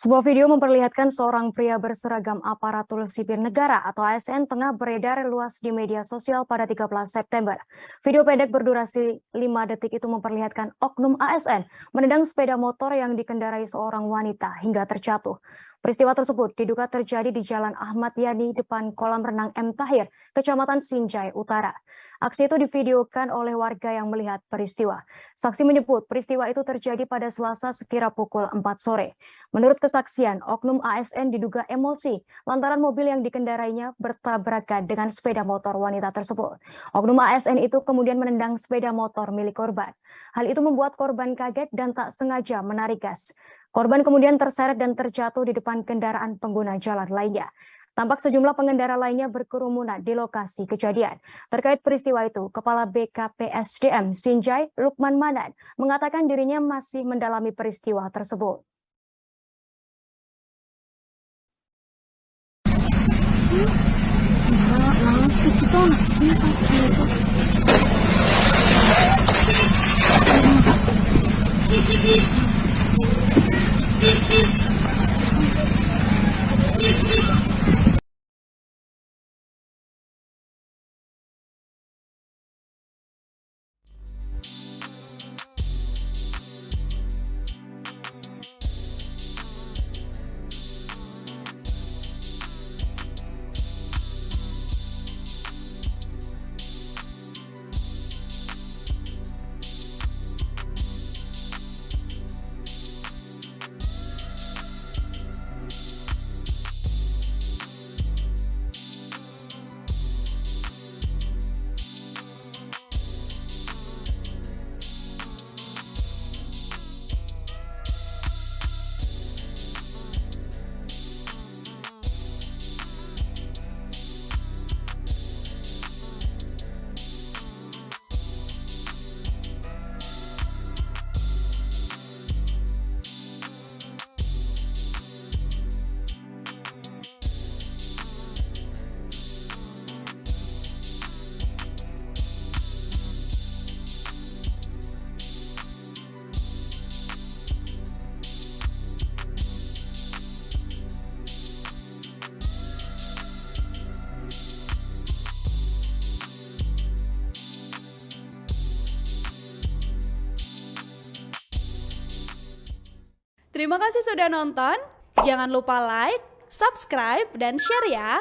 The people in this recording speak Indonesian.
Sebuah video memperlihatkan seorang pria berseragam aparatur sipil negara atau ASN tengah beredar luas di media sosial pada 13 September. Video pendek berdurasi 5 detik itu memperlihatkan oknum ASN menendang sepeda motor yang dikendarai seorang wanita hingga terjatuh. Peristiwa tersebut diduga terjadi di Jalan Ahmad Yani depan kolam renang M. Tahir, Kecamatan Sinjai Utara. Aksi itu divideokan oleh warga yang melihat peristiwa. Saksi menyebut peristiwa itu terjadi pada Selasa sekira pukul 4 sore. Menurut kesaksian, oknum ASN diduga emosi lantaran mobil yang dikendarainya bertabrakan dengan sepeda motor wanita tersebut. Oknum ASN itu kemudian menendang sepeda motor milik korban. Hal itu membuat korban kaget dan tak sengaja menarik gas. Korban kemudian terseret dan terjatuh di depan kendaraan pengguna jalan lainnya. Tampak sejumlah pengendara lainnya berkerumunan di lokasi kejadian. Terkait peristiwa itu, Kepala BKPSDM Sinjai Lukman Manan mengatakan dirinya masih mendalami peristiwa tersebut. Terima kasih sudah nonton. Jangan lupa like, subscribe, dan share ya.